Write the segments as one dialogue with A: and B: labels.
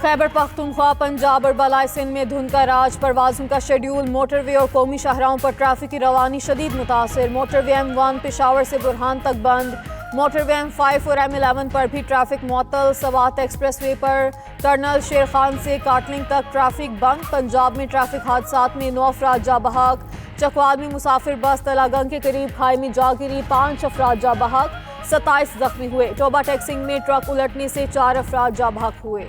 A: खैबर पख्तूनख्वा, पंजाब और बलाई सिंध में धुंध का राज, परवाजों का शेड्यूल, मोटरवे और कौमी शाहराहों पर ट्रैफिक की रवानी शदीद मुतासिर। मोटरवे M1 पेशावर से बुरहान तक बंद, मोटरवे M5 और M11 पर भी ट्रैफिक मुअत्तल। सवात एक्सप्रेस वे पर कर्नल शेर खान से काटलिंग तक ट्रैफिक बंद। पंजाब में ट्रैफिक हादसात में 9 अफराद जा बहक। चकवाल में मुसाफिर बस तलागंग के करीब खाई में जा गिरी, 5 अफराद जा बहक, 27 जख्मी हुए। टोबा टैक्सिंग में ट्रक उलटने से 4 अफराद जा बहक हुए।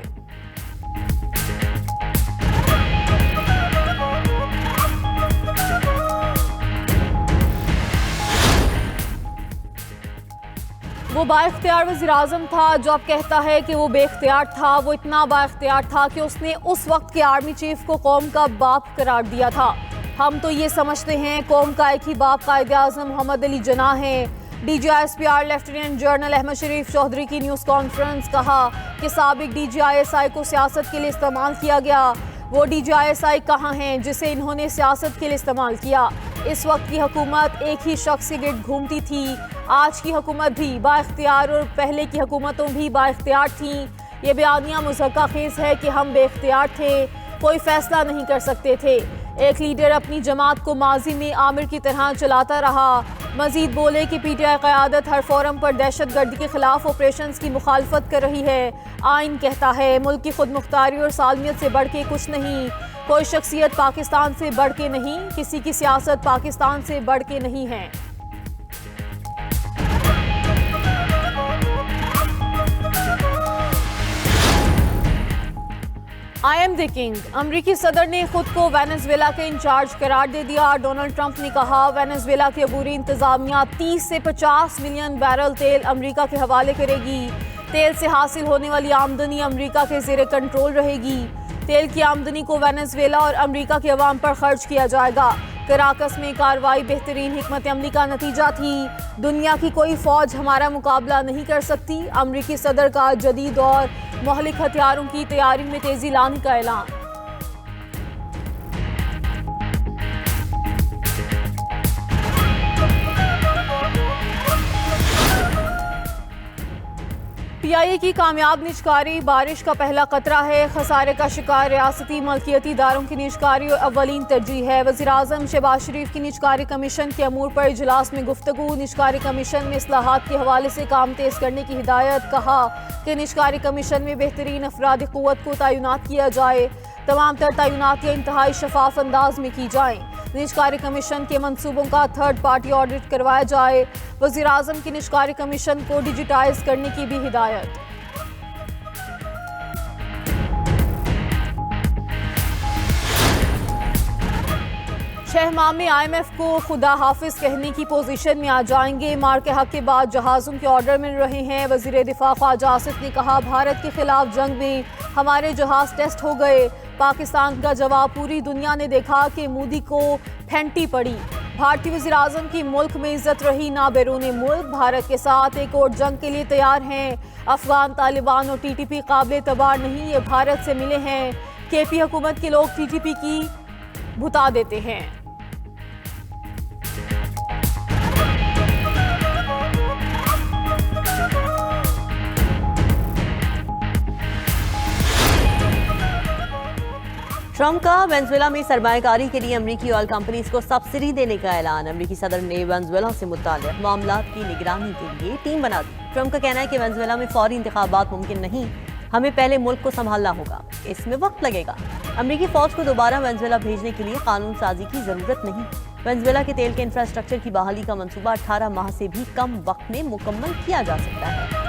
A: वो बाइख्तियार वज़ीर-ए-आज़म था जो अब कहता है कि वो बेख्तियार था। वो इतना बाइख्तियार था कि उसने उस वक्त के आर्मी चीफ को कौम का बाप करार दिया था। हम तो ये समझते हैं कौम का एक ही बाप कायद-ए-आज़म मोहम्मद अली जिन्ना है। DGISPR लेफ्टिनेंट जनरल अहमद शरीफ चौधरी की न्यूज़ कॉन्फ्रेंस, कहा कि साबिक DGISI को सियासत के लिए इस्तेमाल किया गया। वो DGISI कहाँ हैं जिसे इन्होंने सियासत के लिए इस्तेमाल किया। इस वक्त की हुकूमत एक ही शख्स के गिर्द घूमती थी। आज की हुकूमत भी बाइख्तियार और पहले की हुकूमतों भी बाइख्तियार थीं। ये बयानिया मुज़क्का खेज़ है कि हम बेख्तियार थे, कोई फैसला नहीं कर सकते थे। एक लीडर अपनी जमात को माजी में आमिर की तरह चलाता रहा। मजीद बोले कि PTI क़यादत हर फोरम पर दहशत गर्दी के खिलाफ ऑपरेशन की मुखालफत कर रही है। आइन कहता है मुल्क की खुद मुख्तारी और सालमियत से बढ़ के कुछ नहीं। कोई शख्सियत पाकिस्तान से बढ़ के नहीं, किसी की सियासत पाकिस्तान से बढ़ के नहीं है। I am the king. अमरीकी सदर ने खुद को वेनेजुएला के इंचार्ज करार दे दिया। डोनाल्ड ट्रंप ने कहा वेनेजुएला की अबूरी इंतजामिया 30 से 50 मिलियन बैरल तेल अमरीका के हवाले करेगी। तेल से हासिल होने वाली आमदनी अमरीका के ज़ेरे कंट्रोल रहेगी। तेल की आमदनी को वेनेजुएला और अमरीका के अवाम पर खर्च किया जाएगा। कराकस में कार्रवाई बेहतरीन हिकमत अमली का नतीजा थी। दुनिया की कोई फौज हमारा मुकाबला नहीं कर सकती। अमरीकी सदर का जदीद और मोहलिक हथियारों की तैयारी में तेजी लाने का ऐलान। PIA की कामयाब निजकारी बारिश का पहला खतरा है। खसारे का शिकार रियासती मल्कियती इदारों की निजकारी और अव्वलीन तरजीह है। वज़ीर-ए-आज़म शहबाज शरीफ की निजकारी कमीशन के अमूर पर इजलास में गुफ्तगू। निजकारी कमीशन में इस्लाहात के हवाले से काम तेज करने की हिदायत। कहा कि निजकारी कमीशन में बेहतरीन अफराद क़ुव्वत को तैनात किया जाए। तमाम तर तैनातियाँ इंतहाई शफाफ अंदाज में की जाएँ। निजकारी कमीशन के मंसूबों का थर्ड पार्टी ऑडिट करवाया जाए। वज़ीर-ए-आज़म की निजकारी कमीशन को डिजिटाइज करने की भी हिदायत। छह माह में IMF को खुदा हाफिज कहने की पोजीशन में आ जाएंगे। मार के हक के बाद जहाज़ों के ऑर्डर मिल रहे हैं। वज़ीर दिफा ख्वाजा आसिफ ने कहा भारत के खिलाफ जंग में हमारे जहाज़ टेस्ट हो गए। पाकिस्तान का जवाब पूरी दुनिया ने देखा कि मोदी को फेंटी पड़ी। भारतीय वज़ीर-ए-आज़म की मुल्क में इज्जत रही ना बैरून मुल्क। भारत के साथ एक और जंग के लिए तैयार हैं। अफगान, तालिबान और TTP काबिल तबार नहीं, ये भारत से मिले हैं। KP हुकूमत के लोग TTP की भुता देते हैं।
B: ट्रंप का वेनेजुएला में सरमायाकारी के लिए अमरीकी ऑयल कंपनीज को सब्सिडी देने का ऐलान। अमरीकी सदर ने वेनेजुएला से मुताल्लिक़ मामलात की निगरानी के लिए टीम बना दी। ट्रंप का कहना है कि वेनेजुएला में फौरी इंतखाबात मुमकिन नहीं, हमें पहले मुल्क को संभालना होगा, इसमें वक्त लगेगा। अमरीकी फौज को दोबारा वेनेजुएला भेजने के लिए कानून साजी की जरूरत नहीं। वेनेजुएला के तेल के इंफ्रास्ट्रक्चर की बहाली का मंसूबा 18 माह से भी कम वक्त में मुकम्मल किया जा सकता है।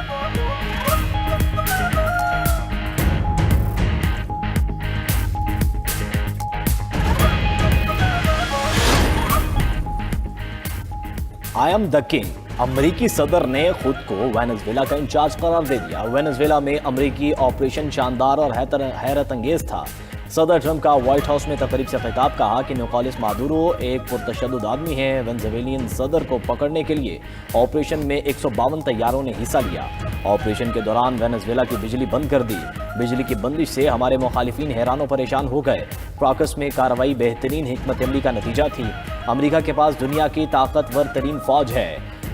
C: I am the king. अमरीकी सदर ने खुद को वेनेजुएला का इंचार्ज करार दे दिया। वेनेजुएला में अमरीकी ऑपरेशन शानदार और हैरत अंगेज था। सदर ट्रंप का व्हाइट हाउस में तकरीब से खिताब, कहा कि निकोलस मादुरो एक पुरतशद्दुद आदमी है। वेनेजुएलियन सदर को पकड़ने के लिए ऑपरेशन में 152 तैयारों ने हिस्सा लिया। ऑपरेशन के दौरान वेनेजुएला की बिजली बंद कर दी। बिजली की बंदिश से हमारे मुखालिफिन हैरान परेशान हो गए। क्राकस में कार्रवाई बेहतरीन हिकमत अमली का नतीजा थी। अमरीका के पास दुनिया की ताकतवर तरीन फौज है।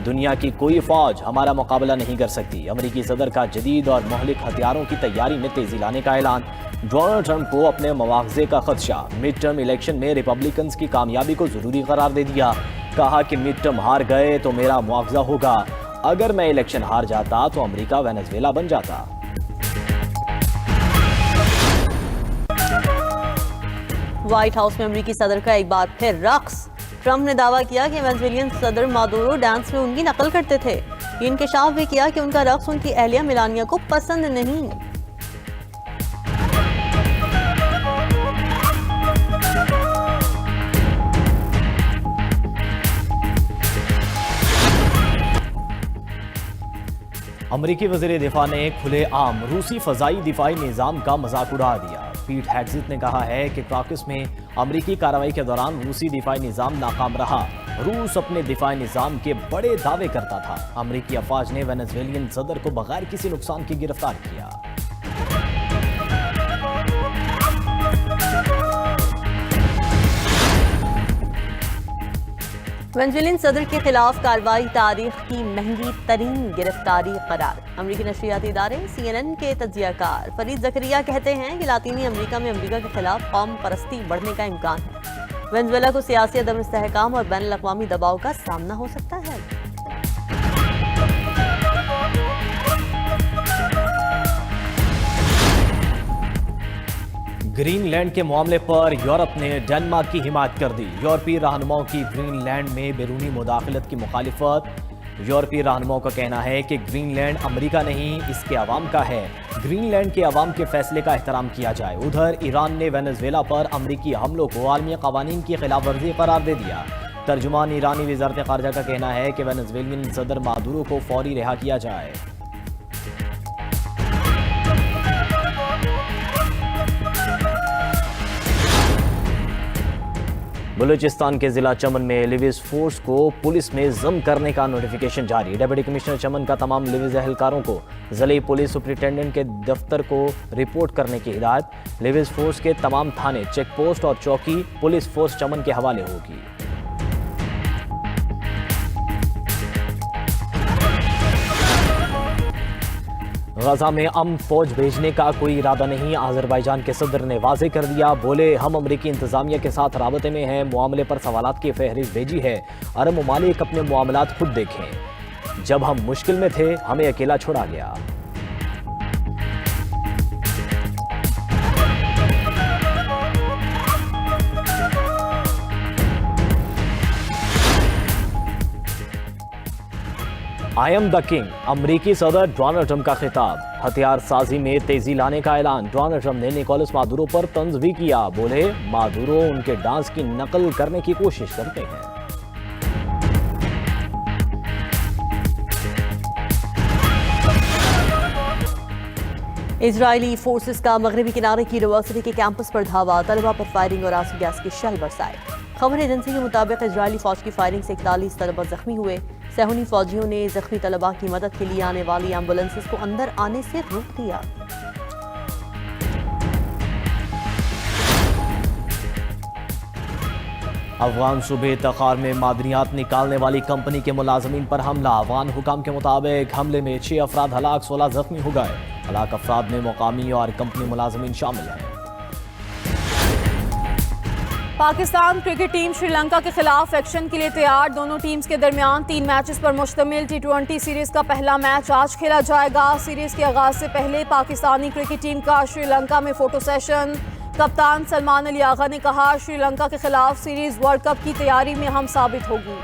C: दुनिया की कोई फौज हमारा मुकाबला नहीं कर सकती। अमेरिकी सदर का जदीद और मुहलिक हथियारों की तैयारी में तेजी लाने का ऐलान। डोनाल्ड ट्रंप को अपने मुआवजे का खदशा। मिड टर्म इलेक्शन में रिपब्लिकन की कामयाबी को जरूरी करार दे दिया। कहा कि मिड टर्म हार गए तो मेरा मुआवजा होगा। अगर मैं इलेक्शन हार जाता तो अमेरिका वेनेजुएला बन जाता।
B: व्हाइट हाउस में अमेरिकी सदर का एक बार फिर रक्स। ट्रंप ने दावा किया कि वेनेजुएलियन सदर मादुरो डांस में उनकी नकल करते थे। ये इंकशाफ भी किया कि उनका रक्स उनकी अहलिया मेलानिया को पसंद नहीं।
C: अमरीकी वज़ीर दिफा ने खुलेआम रूसी फ़ज़ाई दिफाई निज़ाम का मजाक उड़ा दिया। पीट हेग्ज़ेथ ने कहा है कि क्राकस में अमरीकी कार्रवाई के दौरान रूसी दिफाई निज़ाम नाकाम रहा। रूस अपने दिफाई निज़ाम के बड़े दावे करता था। अमरीकी अफवाज ने वेनेजुएलियन सदर को बगैर किसी नुकसान के गिरफ्तार किया।
B: वेनेजुएलियन सदर के खिलाफ कार्रवाई तारीख की महंगी तरीन गिरफ्तारी करार। अमरीकी नशरियाती इदारे CNN के तज्जियाकार फरीद ज़करिया कहते हैं कि लातीनी अमरीका में अमरीका के खिलाफ कौम परस्ती बढ़ने का इम्कान है। वेनेजुएला को सियासी अदम इस्तेहकाम और बैन अल-अक़वामी दबाव का सामना हो सकता है।
C: ग्रीनलैंड के मामले पर यूरोप ने डेनमार्क की हिमायत कर दी। यूरोपीय रहनुमाओं की ग्रीनलैंड में बैरूनी मुदाखलत की मुखालिफत। यूरोपीय रहनुमाओं का कहना है कि ग्रीनलैंड अमेरिका नहीं इसके अवाम का है। ग्रीनलैंड के अवाम के फैसले का एहतराम किया जाए। उधर ईरान ने वेनेजुएला पर अमरीकी हमलों को आलमी कवानीन की खिलाफ वर्जी करार दे दिया। तर्जुमान ईरानी वजारत खारजा का कहना है कि वेनेजुएलियन सदर मादुरो को फौरी रिहा किया जाए। बलूचिस्तान के जिला चमन में लिविस फोर्स को पुलिस में जम करने का नोटिफिकेशन जारी। डिप्टी कमिश्नर चमन का तमाम लिविस एहलकारों को जिले पुलिस सुपरिटेंडेंट के दफ्तर को रिपोर्ट करने की हिदायत। लिविस फोर्स के तमाम थाने, चेक पोस्ट और चौकी पुलिस फोर्स चमन के हवाले होगी। गजा में अमन फौज भेजने का कोई इरादा नहीं। अजरबैजान के सदर ने वाजे कर दिया। बोले हम अमरीकी इंतजामिया के साथ राबते में हैं। मामले पर सवालात की फहरिस्त भेजी है। अरब ममालिक अपने मामलात खुद देखें। जब हम मुश्किल में थे हमें अकेला छोड़ा गया। I am the king. अमरीकी सदर डोनाल्ड ट्रंप का खिताब। हथियार साजी में तेजी लाने का ऐलान। डोनाल्ड ट्रंप ने निकोलस मादुरो पर तंज भी किया। बोले मादुरो उनके डांस की नकल करने की कोशिश करते हैं।
B: इजरायली फोर्सेस का मगरबी किनारे की यूनिवर्सिटी के कैंपस पर धावा। तलबा पर फायरिंग और आंसू गैस के शेल बरसाए। खबर एजेंसी के मुताबिक इजरायली फौज की फायरिंग से 41 तलबा जख्मी हुए। सहूनी फौजियों ने जख्मी तलबा की मदद के लिए आने वाली एम्बुलेंसेस को अंदर आने से रोक दिया।
C: अफगान सूबे तखार में मादनियात निकालने वाली कंपनी के मुलाजमीन पर हमला। अफगान हुकाम के मुताबिक हमले में 6 अफराद हलाक, 16 जख्मी हो गए। हलाक अफराद में मुकामी और कंपनी मुलाजमीन शामिल हैं।
A: पाकिस्तान क्रिकेट टीम श्रीलंका के खिलाफ एक्शन के लिए तैयार। दोनों टीम्स के दरमियान 3 मैचेस पर मुश्तमिल T20 सीरीज का पहला मैच आज खेला जाएगा। सीरीज के आगाज से पहले पाकिस्तानी क्रिकेट टीम का श्रीलंका में फोटो सेशन। कप्तान सलमान अली आगा ने कहा श्रीलंका के खिलाफ सीरीज वर्ल्ड कप की तैयारी में अहम साबित होगी।